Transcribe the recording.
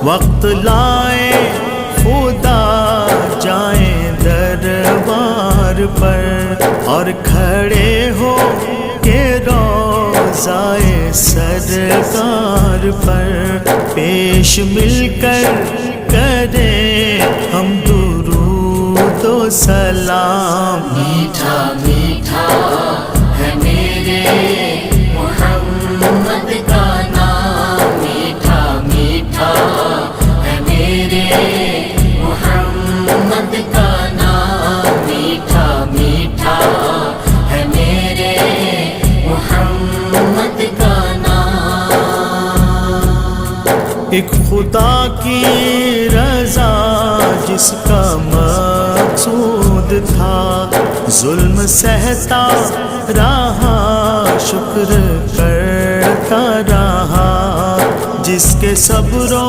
وقت لائے خدا جائیں دربار پر، اور کھڑے ہو کے روضائے سرکار پر پیش مل کر کریں ہم درود و سلام۔ میٹھا میٹھا ہے میرے محمد کا نام، میٹھا میٹھا ہے میرے محمد کا نام، میٹھا میٹھا ہے میرے محمد کا نام۔ ایک خدا کی رضا جس کا مقصود تھا، ظلم سہتا رہا شکر کرتا رہا، جس کے صبر و